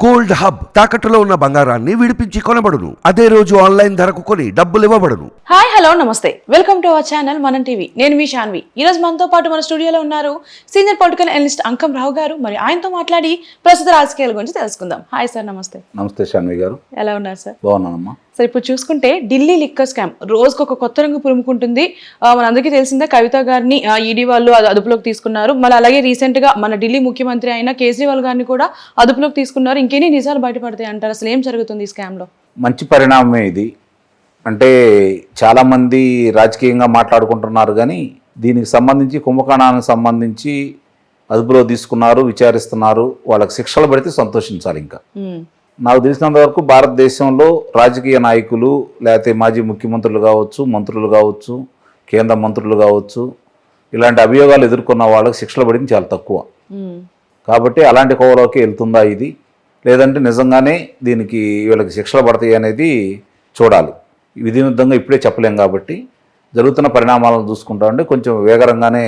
Gold hub తాకట్టులో ఉన్న బంగారాన్ని విడిపించి కొనబడును. అదే రోజు ఆన్లైన్ ధరకు కొని డబ్బులు ఇవ్వబడును. హాయ్ హలో నమస్తే, వెల్కమ్ టు అవర్ ఛానల్ మనం టీవీ. నేను మీ శాన్వి. ఈ రోజు మనతో పాటు మన స్టూడియోలో ఉన్నారు సీనియర్ పొలిటికల్ అనలిస్ట్ అంకం రావు గారు. మరి ఆయనతో మాట్లాడి ప్రస్తుత రాజకీయాల గురించి తెలుసుకుందాం. హాయ్ సార్, నమస్తే. నమస్తే శాన్వి గారు. ఎలా ఉన్నారు సార్? బాగున్నానమ్మా. సార్, ఇప్పుడు చూసుకుంటే ఢిల్లీ లిక్కర్ స్కామ్ రోజుకు ఒక కొత్త రంగు పురుముకుంటుంది. మనందరికీ తెలిసిందే, కవిత గారిని ఈడీ వాళ్ళు అదుపులోకి తీసుకున్నారు. మళ్ళీ అలాగే రీసెంట్ గా మన ఢిల్లీ ముఖ్యమంత్రి అయిన కేజ్రీవాల్ గారిని కూడా అదుపులోకి తీసుకున్నారు. ఇంకెన్ని నిజాలు బయటపడతాయి అంటారు? అసలు ఏం జరుగుతుంది ఈ స్కామ్ లో? మంచి పరిణామమే ఇది. అంటే చాలామంది రాజకీయంగా మాట్లాడుకుంటున్నారు, కానీ దీనికి సంబంధించి కుంభకోణానికి సంబంధించి అదుపులో తీసుకున్నారు, విచారిస్తున్నారు. వాళ్ళకి శిక్షలు పడితే సంతోషించాలి. ఇంకా నాకు తెలిసినంత వరకు భారతదేశంలో రాజకీయ నాయకులు, లేకపోతే మాజీ ముఖ్యమంత్రులు కావచ్చు, మంత్రులు కావచ్చు, కేంద్ర మంత్రులు కావచ్చు, ఇలాంటి అభియోగాలు ఎదుర్కొన్న వాళ్ళకి శిక్షలు పడింది చాలా తక్కువ. కాబట్టి అలాంటి కోవలోకి వెళ్తుందా ఇది, లేదంటే నిజంగానే దీనికి వీళ్ళకి శిక్షలు పడతాయి అనేది చూడాలి. విధివిధంగా ఇప్పుడే చెప్పలేం. కాబట్టి జరుగుతున్న పరిణామాలను చూసుకుంటా ఉంటే కొంచెం వేగరంగానే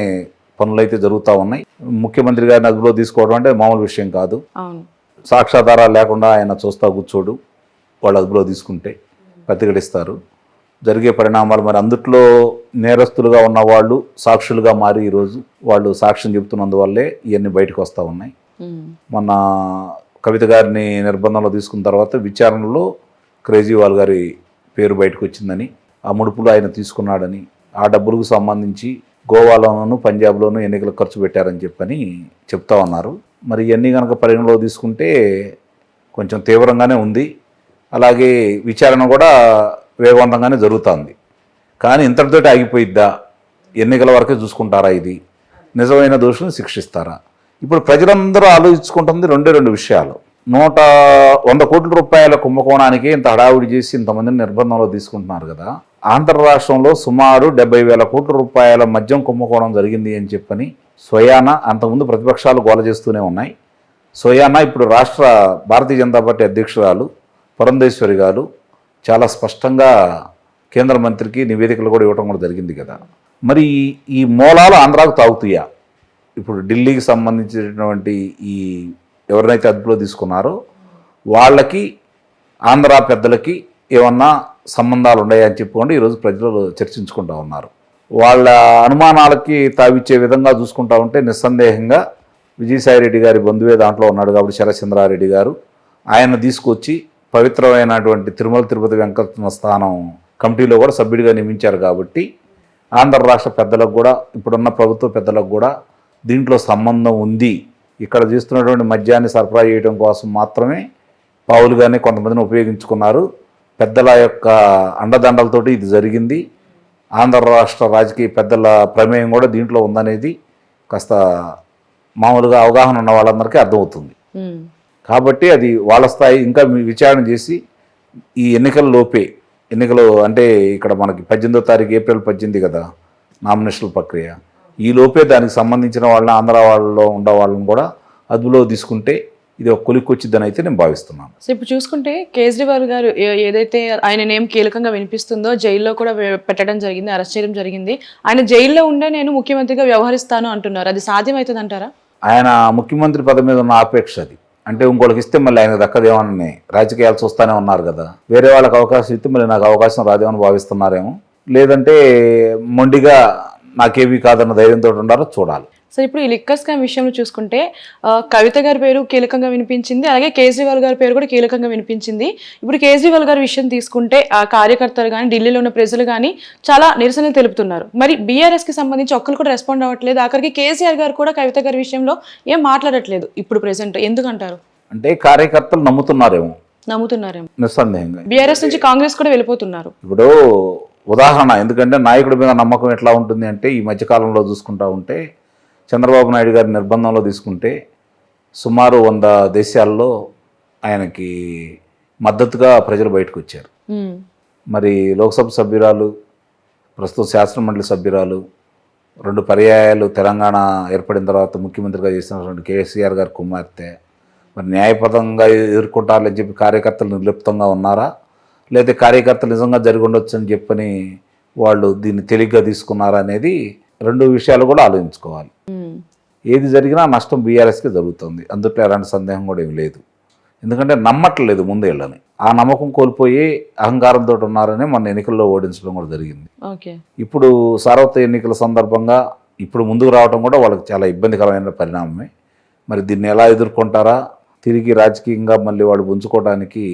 పనులు అయితే జరుగుతూ ఉన్నాయి. ముఖ్యమంత్రి గారిని అదుపులో తీసుకోవడం అంటే మామూలు విషయం కాదు. సాక్ష్యాధారాలు లేకుండా ఆయన చూస్తా కూర్చోడు. వాళ్ళు అదుపులో తీసుకుంటే ప్రతిఘటిస్తారు. జరిగే పరిణామాలు మరి అందుట్లో నేరస్తులుగా ఉన్న వాళ్ళు సాక్షులుగా మారి ఈరోజు వాళ్ళు సాక్ష్యం చెబుతున్నందువల్లే ఇవన్నీ బయటకు వస్తూ ఉన్నాయి. మొన్న కవిత గారిని నిర్బంధంలో తీసుకున్న తర్వాత విచారణలో కేజ్రీవాల్ గారి పేరు బయటకు వచ్చిందని, ఆ ముడుపులు ఆయన తీసుకున్నాడని, ఆ డబ్బులకు సంబంధించి గోవాలోనూ పంజాబ్లోనూ ఎన్నికలు ఖర్చు పెట్టారని చెప్పని చెప్తా ఉన్నారు. మరి ఇవన్నీ కనుక పరిగణలో తీసుకుంటే కొంచెం తీవ్రంగానే ఉంది. అలాగే విచారణ కూడా వేగవంతంగానే జరుగుతుంది. కానీ ఇంతటితో ఆగిపోయిద్దా? ఎన్నికల వరకే చూసుకుంటారా? ఇది నిజమైన దోషులను శిక్షిస్తారా? ఇప్పుడు ప్రజలందరూ ఆలోచించుకుంటుంది రెండు విషయాలు. 100 కోట్ల రూపాయల కుంభకోణానికి ఇంత హడావుడి చేసి ఇంతమందిని నిర్బంధంలో తీసుకుంటున్నారు కదా. ఆంధ్ర రాష్ట్రంలో సుమారు 70,000 కోట్ల రూపాయల మద్యం కుంభకోణం జరిగింది అని చెప్పని స్వయాన అంతకుముందు ప్రతిపక్షాలు గోల చేస్తూనే ఉన్నాయి. స్వయాన ఇప్పుడు రాష్ట్ర భారతీయ జనతా పార్టీ అధ్యక్షురాలు పురంధేశ్వరి గారు చాలా స్పష్టంగా కేంద్ర మంత్రికి నివేదికలు కూడా ఇవ్వడం కూడా జరిగింది కదా. మరి ఈ మూలాలు ఆంధ్రాకు తాగుతాయా? ఇప్పుడు ఢిల్లీకి సంబంధించినటువంటి ఈ ఎవరినైతే అదుపులో తీసుకున్నారో వాళ్ళకి ఆంధ్ర పెద్దలకి ఏమన్నా సంబంధాలు ఉన్నాయని చెప్పుకోండి ఈరోజు ప్రజలు చర్చించుకుంటూ ఉన్నారు. వాళ్ళ అనుమానాలకి తావిచ్చే విధంగా చూసుకుంటా ఉంటే నిస్సందేహంగా విజయసాయిరెడ్డి గారి బంధువే దాంట్లో ఉన్నాడు కాబట్టి శరచంద్రారెడ్డి గారు ఆయన తీసుకొచ్చి పవిత్రమైనటువంటి తిరుమల తిరుపతి వెంకటరమణ స్థానం కమిటీలో కూడా సభ్యుడిగా నియమించారు. కాబట్టి ఆంధ్ర రాష్ట్ర పెద్దలకు కూడా, ఇప్పుడున్న ప్రభుత్వ పెద్దలకు కూడా దీంట్లో సంబంధం ఉంది. ఇక్కడ చేస్తున్నటువంటి మద్యాన్ని సరఫరా చేయడం కోసం మాత్రమే పావులుగానే కొంతమందిని ఉపయోగించుకున్నారు. పెద్దల యొక్క అండదండలతోటి ఇది జరిగింది. ఆంధ్ర రాష్ట్ర రాజకీయ పెద్దల ప్రమేయం కూడా దీంట్లో ఉందనేది కాస్త మామూలుగా అవగాహన ఉన్న వాళ్ళందరికీ అర్థమవుతుంది. కాబట్టి అది వాళ్ళ స్థాయి. ఇంకా విచారణ చేసి ఈ ఎన్నికలు అంటే ఇక్కడ మనకి 18వ తారీఖు ఏప్రిల్ 18 కదా నామినేషన్ల ప్రక్రియ. ఈ లోపే దానికి సంబంధించిన వాళ్ళని, ఆంధ్ర వాళ్ళలో ఉండే వాళ్ళని కూడా అదుపులో తీసుకుంటే ఇది ఒక కొలిక్కి వచ్చిందని అయితే నేను భావిస్తున్నాను. సో ఇప్పుడు చూసుకుంటే కేజ్రీవాల్ గారు ఏదైతే ఆయన నేమ్ కీలకంగా వినిపిస్తుందో జైల్లో కూడా పెట్టడం జరిగింది, అరెస్ట్ చేయడం జరిగింది. ఆయన జైల్లో ఉండే నేను ముఖ్యమంత్రిగా వ్యవహరిస్తాను అంటున్నారు. అది సాధ్యమవుతుంది అంటారా? ఆయన ముఖ్యమంత్రి పదవి మీద ఉన్న ఆపేక్ష అది. అంటే ఇంకోళ్ళకి ఇస్తే మళ్ళీ ఆయన దక్కదేమోనని రాజకీయాలు చూస్తూనే ఉన్నారు కదా. వేరే వాళ్ళకి అవకాశం ఇస్తే మళ్ళీ నాకు అవకాశం రాదేమని భావిస్తున్నారేమో, లేదంటే మొండిగా నాకేమీ కాదన్న ధైర్యంతో ఉండాలో చూడాలి. సో ఇప్పుడు ఈ లిక్కర్ స్కామ్ విషయంలో చూసుకుంటే కవిత గారి పేరు కీలకంగా వినిపించింది, అలాగే కేజ్రీవాల్ గారి పేరు కూడా కీలకంగా వినిపించింది. ఇప్పుడు కేజ్రీవాల్ గారి విషయం తీసుకుంటే ఆ కార్యకర్తలు కానీ, ఢిల్లీలో ఉన్న ప్రజలు కానీ చాలా నిరసనలు తెలుపుతున్నారు. మరి బీఆర్ఎస్కి సంబంధించి ఒక్కరు కూడా రెస్పాండ్ అవ్వట్లేదు. ఆఖరికి కేసీఆర్ గారు కూడా కవిత గారి విషయంలో ఏం మాట్లాడట్లేదు ఇప్పుడు ప్రెసెంట్. ఎందుకంటారు? అంటే కార్యకర్తలు నమ్ముతున్నారేమో. నిస్సందేహంగా బీఆర్ఎస్ నుంచి కాంగ్రెస్ కూడా వెళ్ళిపోతున్నారు. ఇప్పుడు ఉదాహరణ, ఎందుకంటే నాయకుడి మీద నమ్మకం ఎట్లా ఉంటుంది అంటే ఈ మధ్యకాలంలో చూసుకుంటా ఉంటే చంద్రబాబు నాయుడు గారి నిర్బంధంలో తీసుకుంటే సుమారు 100 దేశాల్లో ఆయనకి మద్దతుగా ప్రజలు బయటకు వచ్చారు. మరి లోక్సభ సభ్యురాలు, ప్రస్తుతం శాసనమండలి సభ్యురాలు, 2 పర్యాయాలు తెలంగాణ ఏర్పడిన తర్వాత ముఖ్యమంత్రిగా చేసినటువంటి కేసీఆర్ గారి కుమార్తె మరి న్యాయపదంగా ఎదుర్కొంటారని చెప్పి కార్యకర్తలు నిర్లిప్తంగా ఉన్నారా, లేదా కార్యకర్తలు నిజంగా జరిగి ఉండొచ్చు అని చెప్పని వాళ్ళు దీన్ని తేలిగ్గా తీసుకున్నారా అనేది 2 విషయాలు కూడా ఆలోచించుకోవాలి. ఏది జరిగినా నష్టం బీఆర్ఎస్కి జరుగుతుంది, అందులో ఎలాంటి సందేహం కూడా ఏమి లేదు. ఎందుకంటే నమ్మట్లేదు ముందు వీళ్ళని. ఆ నమ్మకం కోల్పోయి అహంకారంతో ఉన్నారని మన ఎన్నికల్లో ఓడించడం కూడా జరిగింది. ఓకే. ఇప్పుడు సార్వత్రిక ఎన్నికల సందర్భంగా ఇప్పుడు ముందుకు రావడం కూడా వాళ్ళకి చాలా ఇబ్బందికరమైన పరిణామమే. మరి దీన్ని ఎలా ఎదుర్కొంటారా, తిరిగి రాజకీయంగా మళ్ళీ వాళ్ళు పుంజుకోవడానికి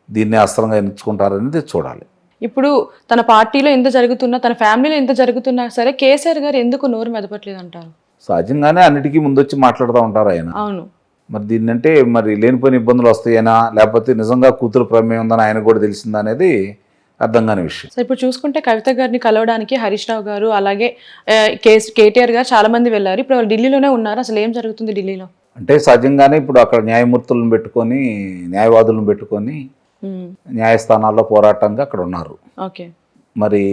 దీన్ని అస్త్రంగా ఎంచుకుంటారనేది చూడాలి. ఇప్పుడు తన పార్టీలో ఎంత జరుగుతున్నా, తన ఫ్యామిలీలో ఎంత జరుగుతున్నా సరే కేసీఆర్ గారు ఎందుకు నోరు మెదపట్లేదు అంటారు? సహజంగానే అన్నిటికీ ముందొచ్చి మాట్లాడుతూ ఉంటారు ఆయన. అవును. మరి దీన్నంటే మరి లేనిపోయిన ఇబ్బందులు వస్తాయనా, లేకపోతే నిజంగా కూతురు ప్రమేయం ఉందని ఆయన కూడా తెలిసిందా అనేది అర్థం కాని విషయం. సో ఇప్పుడు చూసుకుంటే కవిత గారిని కలవడానికి హరీష్ రావు గారు అలాగే కేటీఆర్ గారు చాలా మంది వెళ్ళారు. ఇప్పుడు వాళ్ళు ఢిల్లీలోనే ఉన్నారు. అసలు ఏం జరుగుతుంది ఢిల్లీలో? అంటే సహజంగానే ఇప్పుడు అక్కడ న్యాయమూర్తులను పెట్టుకొని, న్యాయవాదులను పెట్టుకొని న్యాయస్థానాల్లో పోరాటంగా అక్కడ ఉన్నారు. ఓకే. మరి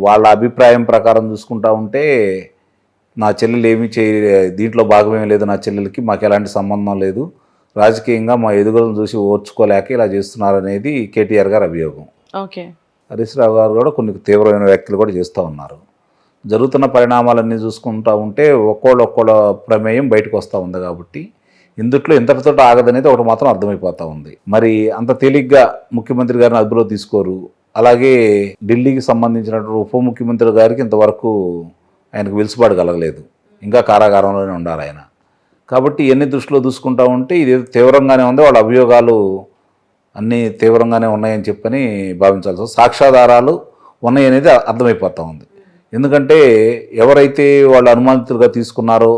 వాళ్ళ అభిప్రాయం ప్రకారం చూసుకుంటా ఉంటే నా చెల్లెలు ఏమీ దీంట్లో భాగమేం లేదు, నా చెల్లెలకి మాకు ఎలాంటి సంబంధం లేదు, రాజకీయంగా మా ఎదుగుదలను చూసి ఓర్చుకోలేక ఇలా చేస్తున్నారనేది కేటీఆర్ గారి అభియోగం. ఓకే. హరీష్ రావు గారు కూడా కొన్ని తీవ్రమైన వ్యాఖ్యలు కూడా చేస్తూ ఉన్నారు. జరుగుతున్న పరిణామాలన్నీ చూసుకుంటూ ఉంటే ఒక్కోళ్ళ ప్రమేయం బయటకు వస్తూ ఉంది కాబట్టి ఇందుట్లో ఇంతటితో ఆగదనేది ఒకటి మాత్రం అర్థమైపోతూ ఉంది. మరి అంత తేలిగ్గా ముఖ్యమంత్రి గారిని అదుపులో తీసుకోరు. అలాగే ఢిల్లీకి సంబంధించినటువంటి ఉప ముఖ్యమంత్రి గారికి ఇంతవరకు ఆయనకు వెలుసుబాటు కలగలేదు, ఇంకా కారాగారంలోనే ఉండాలి ఆయన. కాబట్టి ఇవన్నీ దృష్టిలో చూసుకుంటూ ఉంటే ఇది తీవ్రంగానే ఉంది, వాళ్ళ అభియోగాలు అన్నీ తీవ్రంగానే ఉన్నాయని చెప్పని భావించాల్సి వస్తుంది. సాక్ష్యాధారాలు ఉన్నాయనేది అర్థమైపోతూ ఉంది. ఎందుకంటే ఎవరైతే వాళ్ళు అనుమానితులుగా తీసుకున్నారో,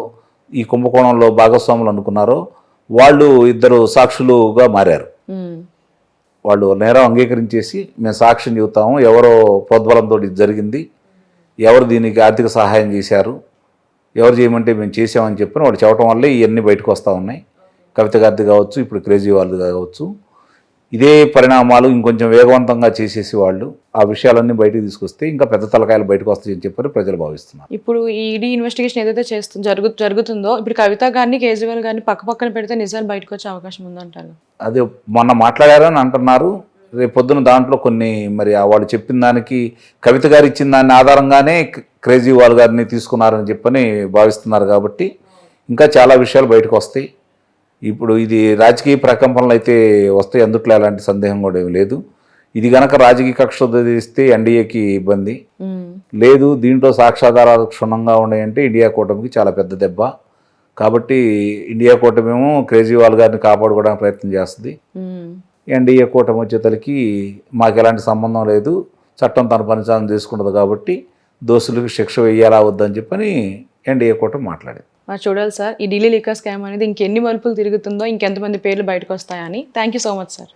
ఈ కుంభకోణంలో భాగస్వాములు అనుకున్నారో వాళ్ళు ఇద్దరు సాక్షులుగా మారారు. వాళ్ళు నేరం అంగీకరించేసి మేము సాక్ష్యం చెబుతాము, ఎవరో ప్రోద్బలంతో ఇది జరిగింది, ఎవరు దీనికి ఆర్థిక సహాయం చేశారు, ఎవరు చేయమంటే మేము చేసామని చెప్పిన వాళ్ళు చెప్పడం వల్లే ఇవన్నీ బయటకు వస్తూ ఉన్నాయి. కవిత గారిది కావచ్చు, ఇప్పుడు కేజ్రీవాల్ది కావచ్చు. ఇదే పరిణామాలు ఇంకొంచెం వేగవంతంగా చేసేసి వాళ్ళు ఆ విషయాలన్నీ బయటకు తీసుకొస్తే ఇంకా పెద్ద తలకాయలు బయటకు వస్తాయని చెప్పని ప్రజలు భావిస్తున్నారు. ఇప్పుడు ఈ ఈడీ ఇన్వెస్టిగేషన్ ఏదైతే జరుగుతుందో ఇప్పుడు కవిత గారిని కేజ్రీవాల్ గారిని పక్కన పెడితే నిజాలు బయటకు వచ్చే అవకాశం ఉందంటారు. అది మొన్న మాట్లాడారని అంటున్నారు. రేపు పొద్దున దాంట్లో కొన్ని మరి వాళ్ళు చెప్పిన దానికి కవిత గారు ఇచ్చిన దాని ఆధారంగానే కేజ్రీవాల్ గారిని తీసుకున్నారని చెప్పని భావిస్తున్నారు. కాబట్టి ఇంకా చాలా విషయాలు బయటకు వస్తాయి. ఇప్పుడు ఇది రాజకీయ ప్రకంపనలు అయితే వస్తాయి, అందుట్లో ఎలాంటి సందేహం కూడా ఏమి లేదు. ఇది గనక రాజకీయ కక్ష తీస్తే ఎన్డీఏకి ఇబ్బంది లేదు. దీంట్లో సాక్ష్యాధారాలు క్షుణ్ణంగా ఉన్నాయంటే ఇండియా కూటమికి చాలా పెద్ద దెబ్బ. కాబట్టి ఇండియా కూటమేమో కేజ్రీవాల్ గారిని కాపాడుకోవడానికి ప్రయత్నం చేస్తుంది. ఎన్డీఏ కూటమి వచ్చేతలకి మాకు ఎలాంటి సంబంధం లేదు, చట్టం తన పనిచాలను చేసుకుంటుంది కాబట్టి దోషులకు శిక్ష వేయాలా వద్దని చెప్పని ఎన్డీఏ కూటమి మాట్లాడేది. చూడాలి సార్, ఈ ఢిల్లీ లిక్కర్ స్కామ్ అనేది ఇంకెన్ని మలుపులు తిరుగుతుందో, ఇంకెంతమంది పేర్లు బయటకు వస్తాయని. Thank you so much sir.